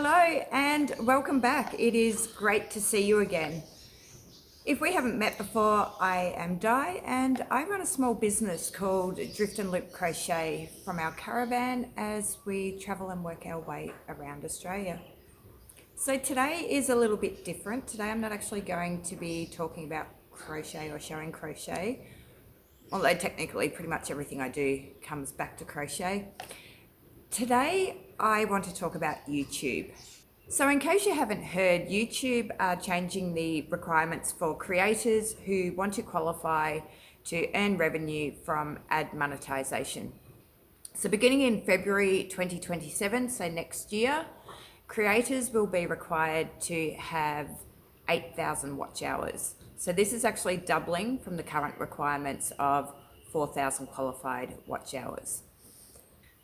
Hello and welcome back. It is great to see you again. If we haven't met before, I am Di and I run a small business called Drift Loop Crochet from our caravan as we travel and work our way around Australia. So today is a little bit different. Today I'm not actually going to be talking about crochet or showing crochet, although technically pretty much everything I do comes back to crochet. Today I want to talk about YouTube. So in case you haven't heard, YouTube are changing the requirements for creators who want to qualify to earn revenue from ad monetization. So beginning in February 2027, so next year, creators will be required to have 8,000 watch hours. So this is actually doubling from the current requirements of 4,000 qualified watch hours.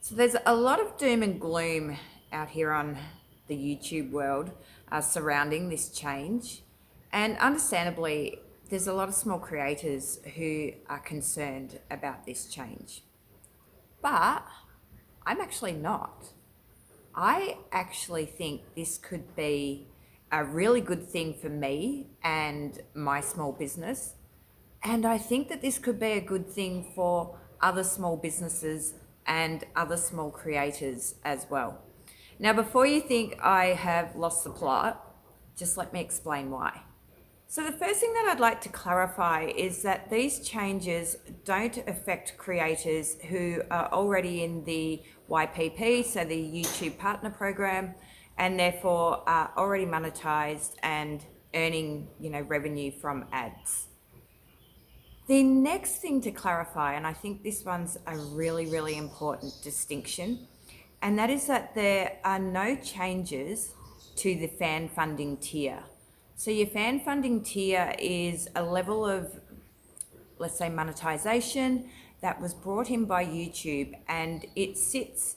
So there's a lot of doom and gloom out here on the YouTube world surrounding this change. And understandably, there's a lot of small creators who are concerned about this change. But I'm actually not. I actually think this could be a really good thing for me and my small business. And I think that this could be a good thing for other small businesses and other small creators as well. Now, before you think I have lost the plot, just let me explain why. So the first thing that I'd like to clarify is that these changes don't affect creators who are already in the YPP, so the YouTube Partner Program, and therefore are already monetized and earning, revenue from ads. The next thing to clarify, and I think this one's a really, really important distinction, and that is that there are no changes to the fan funding tier. So your fan funding tier is a level of, let's say, monetization that was brought in by YouTube, and it sits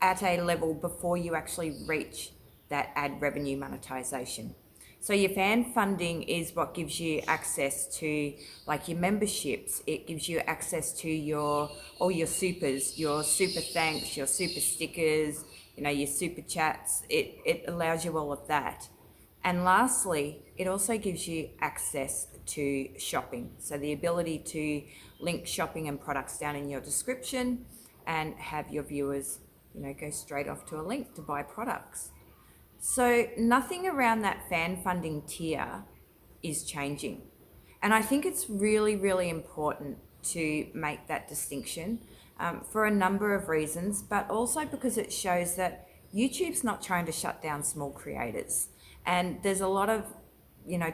at a level before you actually reach that ad revenue monetization. So your fan funding is what gives you access to like your memberships. It gives you access to all your supers, your super thanks, your super stickers, your super chats. It allows you all of that. And lastly, it also gives you access to shopping. So the ability to link shopping and products down in your description and have your viewers, go straight off to a link to buy products. So nothing around that fan funding tier is changing. And I think it's really, really important to make that distinction for a number of reasons, but also because it shows that YouTube's not trying to shut down small creators. And there's a lot of,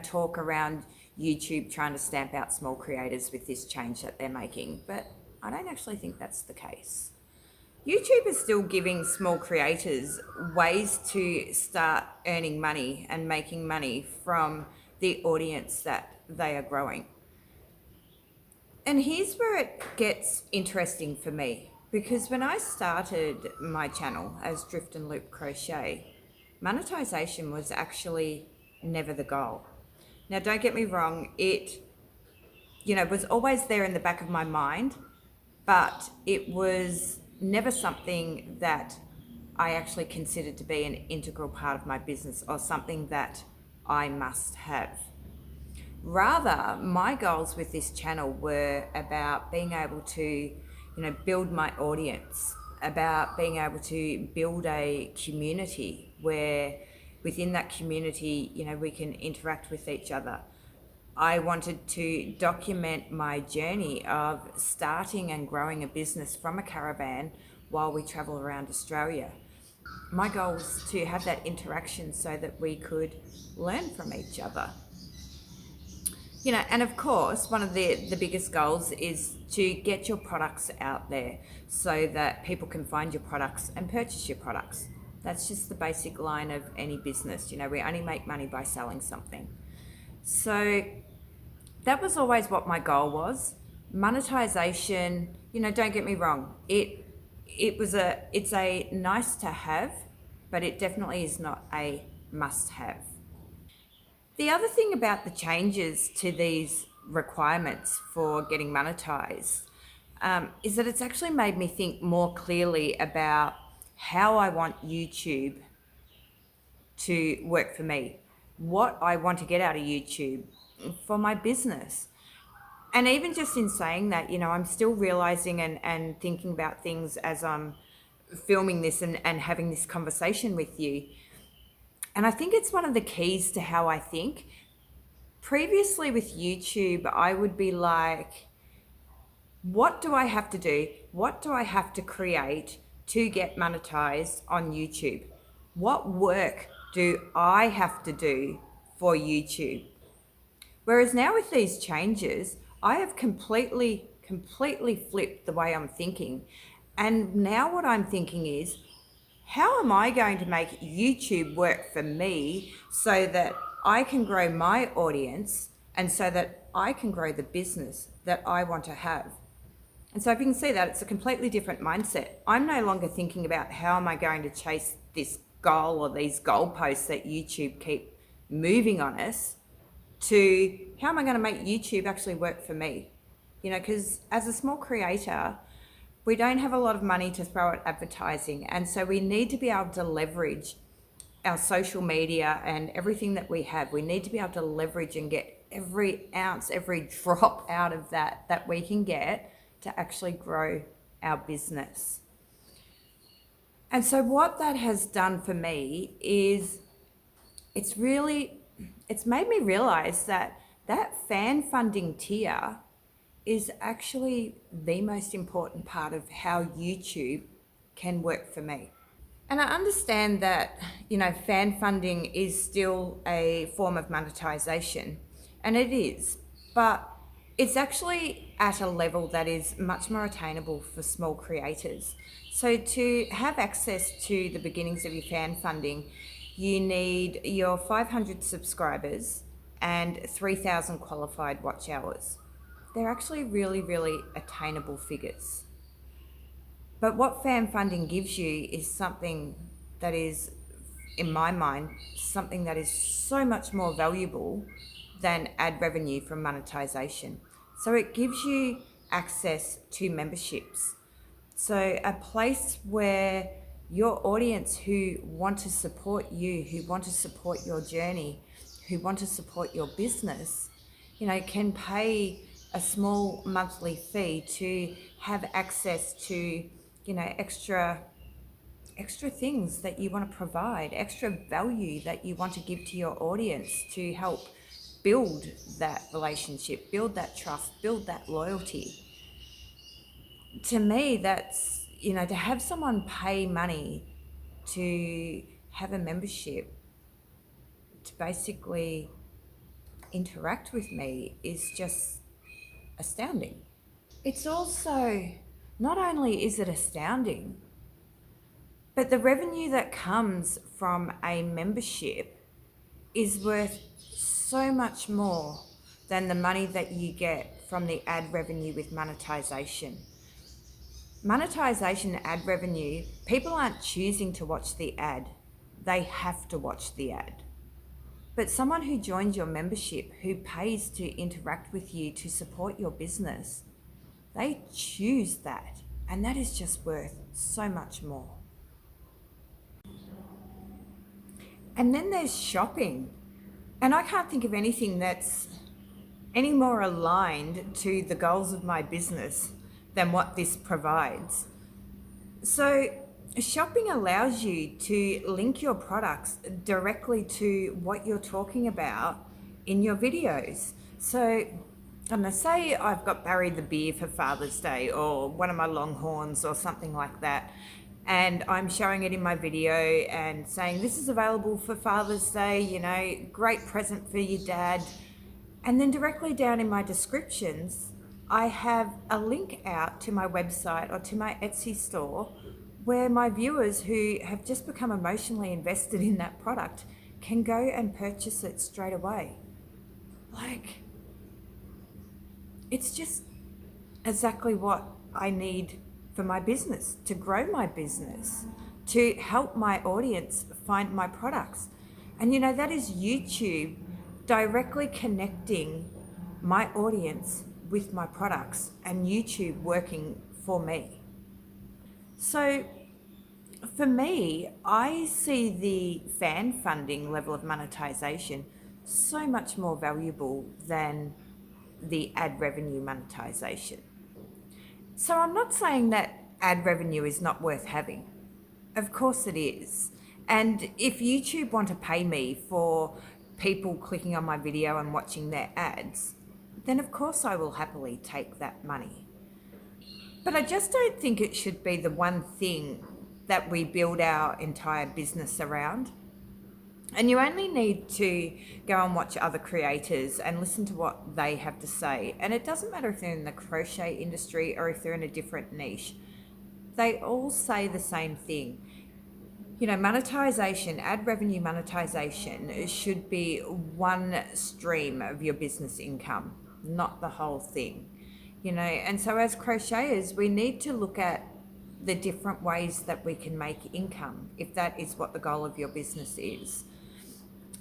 talk around YouTube trying to stamp out small creators with this change that they're making, but I don't actually think that's the case. YouTube is still giving small creators ways to start earning money and making money from the audience that they are growing. And here's where it gets interesting for me, because when I started my channel as Drift and Loop Crochet, monetization was actually never the goal. Now, don't get me wrong, it was always there in the back of my mind, but it was never something that I actually considered to be an integral part of my business or something that I must have. Rather, my goals with this channel were about being able to, build my audience, about being able to build a community where within that community, we can interact with each other. I wanted to document my journey of starting and growing a business from a caravan while we travel around Australia. My goal was to have that interaction so that we could learn from each other. And of course, one of the biggest goals is to get your products out there so that people can find your products and purchase your products. That's just the basic line of any business. We only make money by selling something. So that was always what my goal was. Monetization, don't get me wrong, it's a nice to have, but it definitely is not a must have. The other thing about the changes to these requirements for getting monetized is that it's actually made me think more clearly about how I want YouTube to work for me, what I want to get out of YouTube for my business. And even just in saying that, I'm still realizing and thinking about things as I'm filming this and having this conversation with you. And I think it's one of the keys to how I think. Previously with YouTube, I would be like, what do I have to do? What do I have to create to get monetized on YouTube? What work do I have to do for YouTube? Whereas now with these changes, I have completely flipped the way I'm thinking. And now what I'm thinking is, how am I going to make YouTube work for me so that I can grow my audience and so that I can grow the business that I want to have? And so if you can see that, it's a completely different mindset. I'm no longer thinking about how am I going to chase this goal or these goalposts that YouTube keep moving on us, to how am I going to make YouTube actually work for me? Because as a small creator, we don't have a lot of money to throw at advertising. And so we need to be able to leverage our social media and everything that we have. We need to be able to leverage and get every ounce, every drop out of that we can get to actually grow our business. And so what that has done for me is it's made me realize that fan funding tier is actually the most important part of how YouTube can work for me. And I understand that, fan funding is still a form of monetization, and it is, but it's actually at a level that is much more attainable for small creators. So to have access to the beginnings of your fan funding, you need your 500 subscribers and 3,000 qualified watch hours. They're actually really, really attainable figures. But what fan funding gives you is something that is, in my mind, something that is so much more valuable than ad revenue from monetization. So it gives you access to memberships. So a place where your audience who want to support you, who want to support your journey, who want to support your business, can pay a small monthly fee to have access to, extra things that you want to provide, extra value that you want to give to your audience to help build that relationship, build that trust, build that loyalty. To me, that's, to have someone pay money to have a membership to basically interact with me is just astounding. It's also, not only is it astounding, but the revenue that comes from a membership is worth so much more than the money that you get from the ad revenue with monetization. Monetization ad revenue, people aren't choosing to watch the ad. They have to watch the ad. But someone who joins your membership, who pays to interact with you, to support your business, they choose that. And that is just worth so much more. And then there's shopping. And I can't think of anything that's any more aligned to the goals of my business than what this provides. So shopping allows you to link your products directly to what you're talking about in your videos. So I'm gonna say I've got Barry the Beer for Father's Day, or one of my Longhorns or something like that, and I'm showing it in my video and saying this is available for Father's Day, great present for your dad. And then directly down in my descriptions, I have a link out to my website or to my Etsy store where my viewers who have just become emotionally invested in that product can go and purchase it straight away. It's just exactly what I need for my business, to grow my business, to help my audience find my products. And that is YouTube directly connecting my audience with my products and YouTube working for me. So For me, I see the fan funding level of monetization so much more valuable than the ad revenue monetization. So I'm not saying that ad revenue is not worth having. Of course it is. And if YouTube want to pay me for people clicking on my video and watching their ads, then of course I will happily take that money. But I just don't think it should be the one thing that we build our entire business around. And you only need to go and watch other creators and listen to what they have to say. And it doesn't matter if they're in the crochet industry or if they're in a different niche. They all say the same thing. You know, monetization, ad revenue monetization should be one stream of your business income, not the whole thing. You know, and so as crocheters, we need to look at the different ways that we can make income, if that is what the goal of your business is.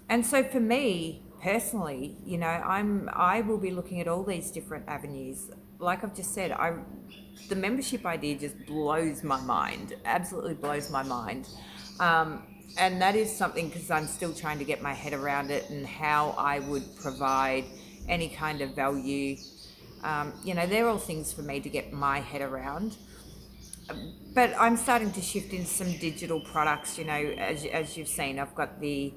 And so for me personally, you know, I will be looking at all these different avenues. Like I've just said, the membership idea just blows my mind, absolutely blows my mind. And that is something because I'm still trying to get my head around it and how I would provide any kind of value. You know, they're all things for me to get my head around. But I'm starting to shift into some digital products. You know, as you've seen, I've got the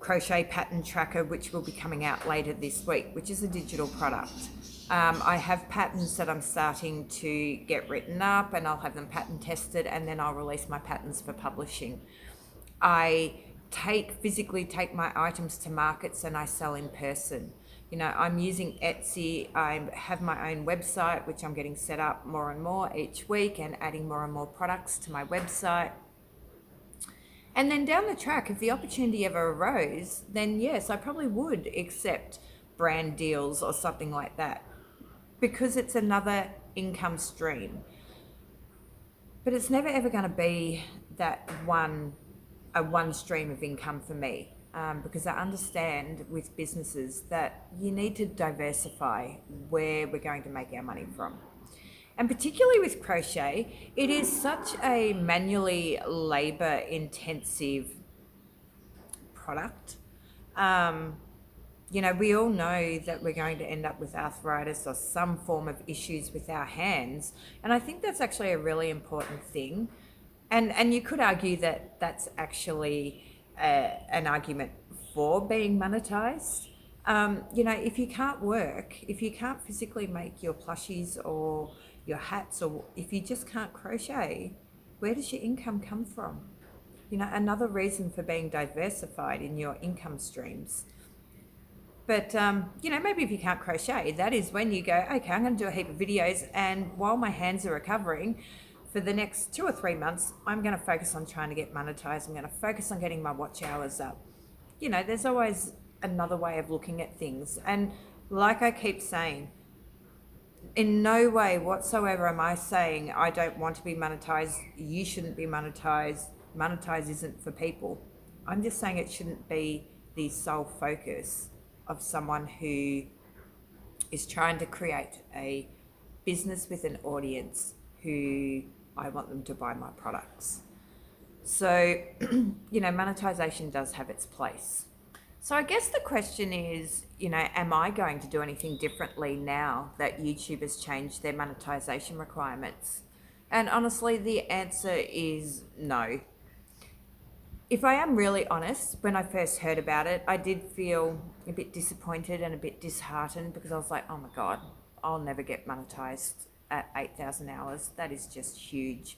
crochet pattern tracker, which will be coming out later this week, which is a digital product. I have patterns that I'm starting to get written up, and I'll have them pattern tested, and then I'll release my patterns for publishing. I physically take my items to markets and I sell in person. You know, I'm using Etsy. I have my own website, which I'm getting set up more and more each week and adding more and more products to my website. And then down the track, if the opportunity ever arose, then yes, I probably would accept brand deals or something like that because it's another income stream. But it's never ever going to be that one stream of income for me. Because I understand with businesses that you need to diversify where we're going to make our money from. And particularly with crochet, it is such a manually labor intensive product. You know, we all know that we're going to end up with arthritis or some form of issues with our hands. And I think that's actually a really important thing. And you could argue that that's actually an argument for being monetized. You know, if you can't work, if you can't physically make your plushies or your hats, or if you just can't crochet, where does your income come from? You know, another reason for being diversified in your income streams. But, you know, maybe if you can't crochet, that is when you go, okay, I'm going to do a heap of videos, and while my hands are recovering, for the next 2 or 3 months, I'm going to focus on trying to get monetized. I'm going to focus on getting my watch hours up. You know, there's always another way of looking at things. And like I keep saying, in no way whatsoever am I saying I don't want to be monetized, you shouldn't be monetized, monetized isn't for people. I'm just saying it shouldn't be the sole focus of someone who is trying to create a business with an audience who I want them to buy my products. So, you know, monetization does have its place. So I guess the question is, you know, am I going to do anything differently now that YouTube has changed their monetization requirements? And honestly, the answer is no. If I am really honest, when I first heard about it, I did feel a bit disappointed and a bit disheartened because I was like, oh my God, I'll never get monetized at 8,000 hours. That is just huge.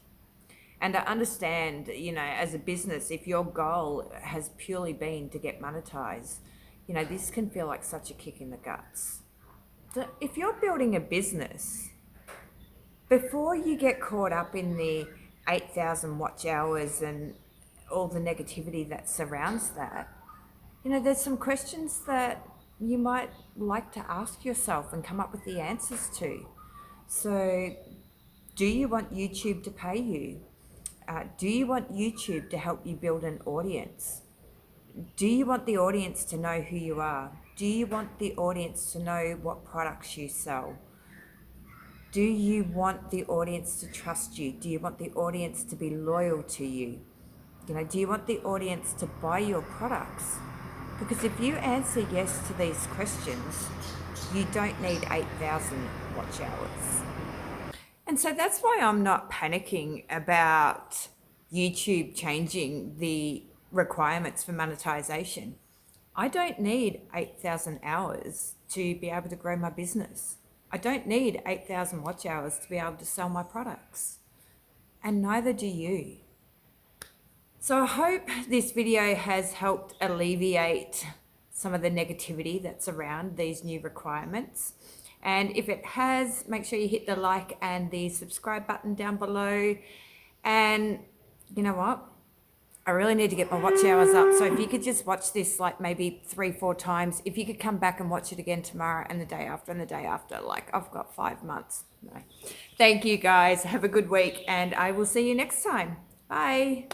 And I understand, you know, as a business, if your goal has purely been to get monetized, you know, this can feel like such a kick in the guts. So if you're building a business, before you get caught up in the 8,000 watch hours and all the negativity that surrounds that, you know, there's some questions that you might like to ask yourself and come up with the answers to. So, do you want YouTube to pay you? Do you want YouTube to help you build an audience? Do you want the audience to know who you are? Do you want the audience to know what products you sell? Do you want the audience to trust you? Do you want the audience to be loyal to you? Do you want the audience to buy your products? Because if you answer yes to these questions, you don't need 8,000 watch hours. And so that's why I'm not panicking about YouTube changing the requirements for monetization. I don't need 8,000 hours to be able to grow my business. I don't need 8,000 watch hours to be able to sell my products. And neither do you. So I hope this video has helped alleviate some of the negativity that's around these new requirements. And if it has, make sure you hit the like and the subscribe button down below. And you know what? I really need to get my watch hours up. So if you could just watch this like maybe 3-4 times, if you could come back and watch it again tomorrow and the day after and the day after, like I've got 5 months. No. Thank you guys. Have a good week and I will see you next time. Bye.